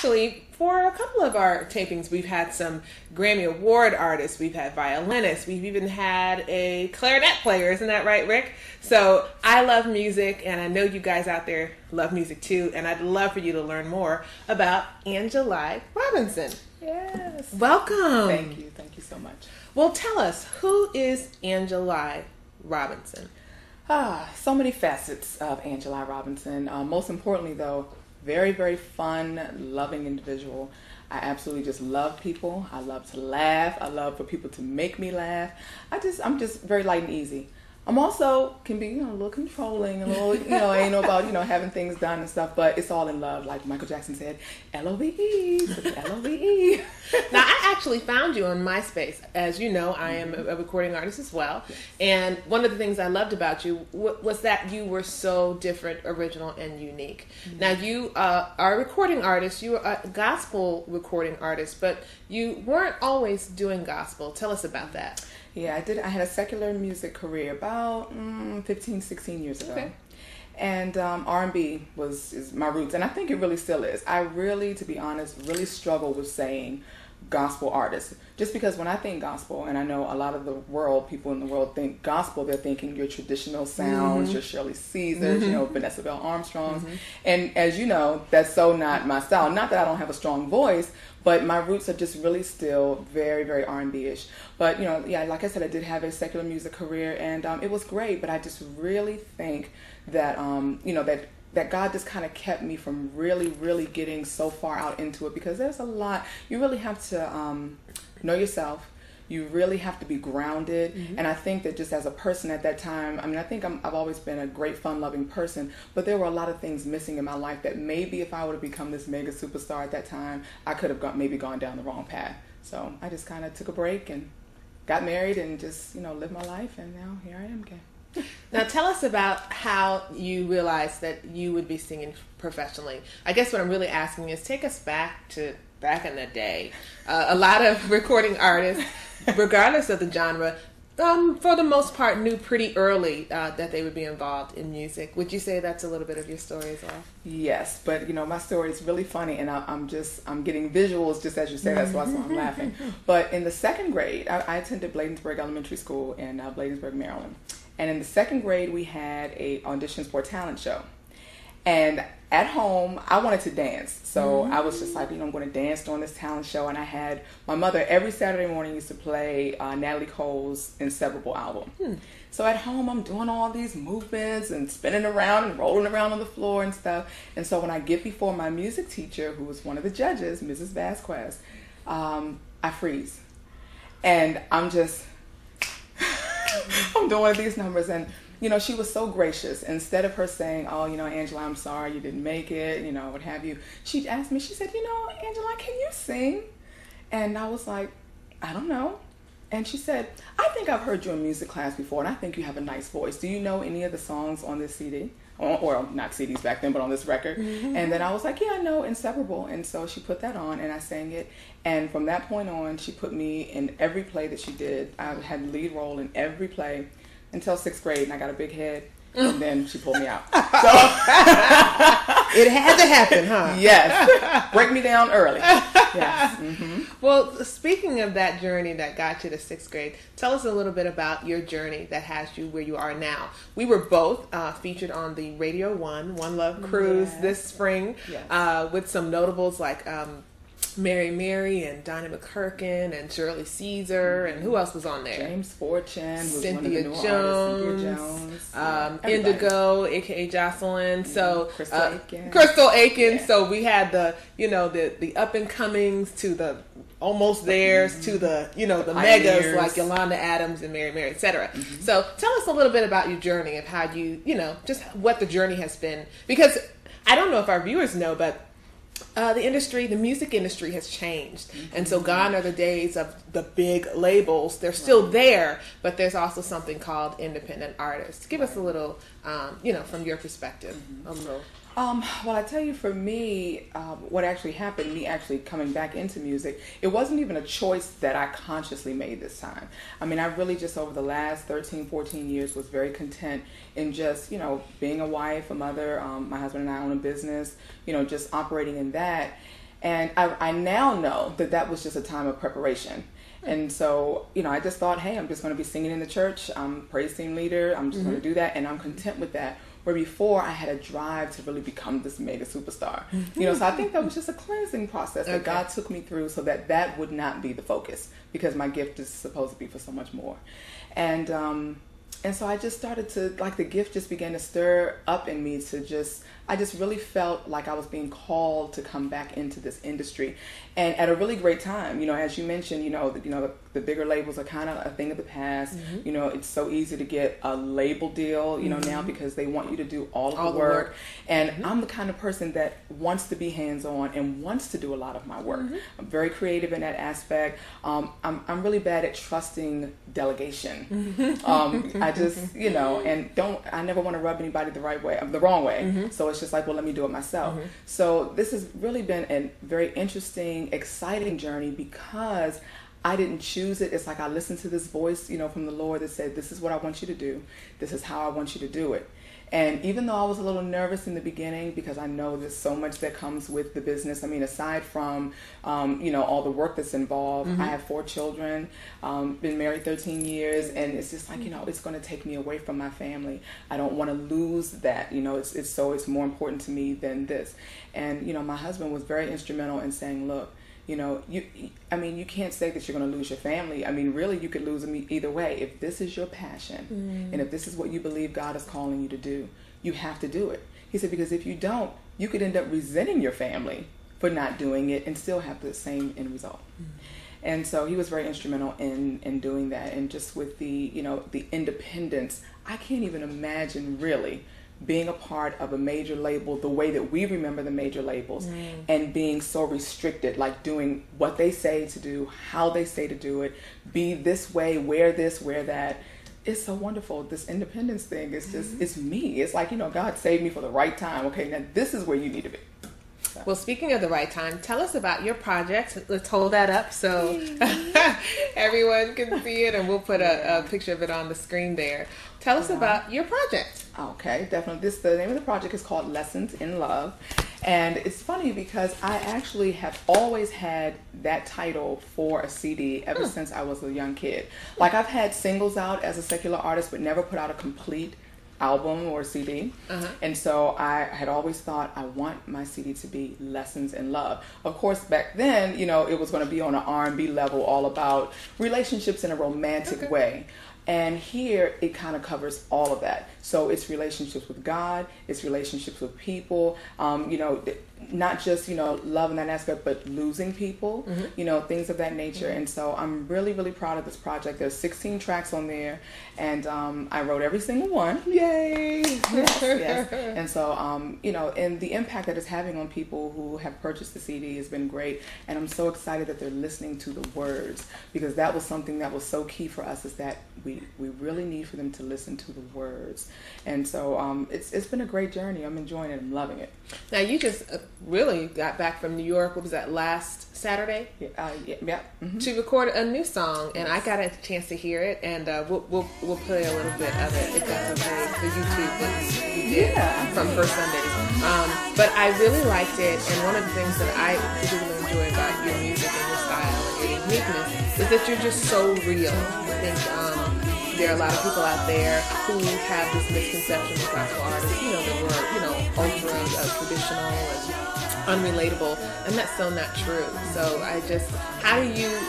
actually, for a couple of our tapings, we've had some Grammy Award artists, we've had violinists, we've even had a clarinet player. Isn't that right, Rick? So I love music, and I know you guys out there love music too, and I'd love for you to learn more about Angelia Robinson. Yes. Welcome. Thank you. Thank you so much. Well, tell us, who is Angelia Robinson? So many facets of Angelia Robinson. Most importantly, though, very, very fun, loving individual. I absolutely just love people. I love to laugh. I love for people to make me laugh. I'm just very light and easy. I'm also can be, a little controlling, a little, I ain't know about, having things done and stuff, but it's all in love. Like Michael Jackson said, L-O-V-E, L-O-V-E. Now, I actually found you on MySpace. As you know, I am a recording artist as well. Yes. And one of the things I loved about you was that you were so different, original, and unique. Mm-hmm. Now, you are a recording artist. You are a gospel recording artist, but you weren't always doing gospel. Tell us about that. Yeah, I did. I had a secular music career about 15, 16 years ago. Okay. And R&B is my roots, and I think it really still is. I really, to be honest, really struggle with saying gospel artist, just because when I think gospel, and I know a lot of people in the world think gospel, they're thinking your traditional sounds, your Shirley Caesars, Vanessa Bell Armstrongs, and as you know, that's so not my style. Not that I don't have a strong voice, but my roots are just really still very, very R&B-ish. But, like I said, I did have a secular music career, and it was great, but I just really think that, that God just kind of kept me from really, really getting so far out into it, because there's a lot. You really have to know yourself. You really have to be grounded. And I think that just as a person at that time, I think I've always been a great, fun-loving person, but there were a lot of things missing in my life that maybe if I would have become this mega superstar at that time, I could have maybe gone down the wrong path. So I just kind of took a break and got married and just, lived my life, and now here I am again. Now tell us about how you realized that you would be singing professionally. I guess what I'm really asking is take us back in the day. A lot of recording artists, regardless of the genre, for the most part knew pretty early that they would be involved in music. Would you say that's a little bit of your story as well? Yes, but my story is really funny, and I'm getting visuals just as you say. That's why I'm laughing. But in the second grade, I attended Bladensburg Elementary School in Bladensburg, Maryland. And in the second grade, we had a auditions for a talent show. And at home, I wanted to dance. So I was just like, I'm going to dance during this talent show. And I had my mother every Saturday morning used to play Natalie Cole's Inseparable album. So at home, I'm doing all these movements and spinning around and rolling around on the floor and stuff. And so when I get before my music teacher, who was one of the judges, Mrs. Vasquez, I freeze. And I'm just... I'm doing these numbers, and she was so gracious. Instead of her saying, "Oh, Angela, I'm sorry you didn't make it," what have you, she asked me. She said, "Angela, can you sing?" And I was like, "I don't know." And she said, "I think I've heard you in music class before, and I think you have a nice voice. Do you know any of the songs on this CD?" Or not CDs back then, but on this record. And then I was like, "Yeah, I know Inseparable." And so she put that on, and I sang it. And from that point on, she put me in every play that she did. I had the lead role in every play until 6th grade, and I got a big head. And then she pulled me out. So it had to happen, huh? Yes. Break me down early. Yes. Well, speaking of that journey that got you to 6th grade, tell us a little bit about your journey that has you where you are now. We were both featured on the Radio One Love Cruise this spring with some notables like Mary and Donnie McCurkin and Shirley Caesar, and who else was on there? James Fortune, was Cynthia one of the Jones, artists, Indigo, aka Jocelyn. So Crystal Aiken. Yeah. So we had the up and comings to the almost theirs to the the megas like Yolanda Adams and Mary, etc. So tell us a little bit about your journey of how you just what the journey has been, because I don't know if our viewers know, but the music industry has changed. And so gone are the days of the big labels. They're still there, but there's also something called independent artists. Give us a little, from your perspective, a little. Well, I tell you, for me, what actually happened, me actually coming back into music, it wasn't even a choice that I consciously made this time. I mean, I really just over the last 13, 14 years was very content in just, being a wife, a mother. My husband and I own a business, just operating in that. And I now know that that was just a time of preparation. And so, I just thought, hey, I'm just going to be singing in the church. I'm praise team leader. I'm just going to do that. And I'm content with that. Where before I had a drive to really become this mega superstar. So I think that was just a cleansing process that God took me through so that that would not be the focus, because my gift is supposed to be for so much more. And so I just started to, like, the gift just began to stir up in me I just really felt like I was being called to come back into this industry, and at a really great time. As you mentioned, the bigger labels are kind of a thing of the past. It's so easy to get a label deal, now, because they want you to do all of the work. And I'm the kind of person that wants to be hands-on and wants to do a lot of my work. I'm very creative in that aspect. I'm really bad at trusting delegation. I just, I never want to rub anybody the wrong way. So it's just like, well, let me do it myself. So this has really been a very interesting, exciting journey, because I didn't choose it. It's like I listened to this voice, from the Lord that said, this is what I want you to do. This is how I want you to do it. And even though I was a little nervous in the beginning, because I know there's so much that comes with the business. I mean, aside from, all the work that's involved, I have 4 children, been married 13 years, and it's just like, it's going to take me away from my family. I don't want to lose that. It's more important to me than this. And, my husband was very instrumental in saying, look, you can't say that you're going to lose your family. I mean, really, you could lose them either way. If this is your passion, and if this is what you believe God is calling you to do, you have to do it. He said, because if you don't, you could end up resenting your family for not doing it and still have the same end result. And so he was very instrumental in doing that. And just with the independence, I can't even imagine really being a part of a major label the way that we remember the major labels, and being so restricted, like doing what they say to do, how they say to do it, be this way, wear this, wear that. It's so wonderful. This independence thing is just, it's me. It's like, God saved me for the right time. Okay, now this is where you need to be. So. Well, speaking of the right time, tell us about your project. Let's hold that up so everyone can see it, and we'll put a picture of it on the screen there. Tell us about your project. Okay, definitely. The name of the project is called Lessons in Love. And it's funny because I actually have always had that title for a CD ever since I was a young kid. Like, I've had singles out as a secular artist, but never put out a complete album or CD. And so I had always thought, I want my CD to be Lessons in Love. Of course, back then, it was going to be on an R&B level, all about relationships in a romantic way. And here it kind of covers all of that. So it's relationships with God, it's relationships with people, not just, love in that aspect, but losing people, things of that nature. And so I'm really, really proud of this project. There's 16 tracks on there, and I wrote every single one. Yay! Yes. And so, and the impact that it's having on people who have purchased the CD has been great. And I'm so excited that they're listening to the words, because that was something that was so key for us, is that we really need for them to listen to the words. And so it's been a great journey. I'm enjoying it. I'm loving it. Now, you just really got back from New York. What was that, last Saturday? Yeah. To record a new song, and I got a chance to hear it, and we'll play a little bit of it, if that's okay, for YouTube, what you did from First Sundays. But I really liked it, and one of the things that I particularly enjoy about your music and your style and your uniqueness is that you're just so real. I think there are a lot of people out there who have this misconception of gospel artists, that we're, ultra traditional and unrelatable, and that's so not true. So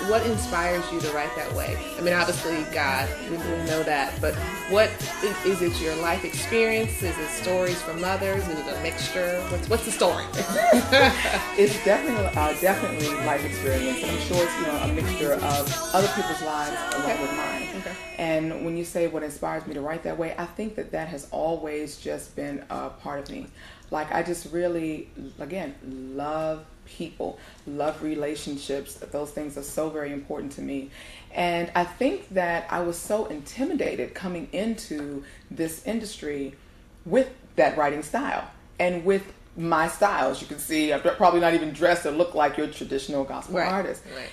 what inspires you to write that way? I mean, obviously God, we know that, but what is it? Your life experience? Is it stories from others? Is it a mixture? What's the story? It's definitely life experience, and I'm sure it's a mixture of other people's lives along with mine. Okay. And when you say what inspires me to write that way, I think that has always just been a part of me. Like, I just really, again, love people, love relationships. Those things are so very important to me. And I think that I was so intimidated coming into this industry with that writing style and with my style. As you can see, I'm probably not even dressed or look like your traditional gospel artist. Right.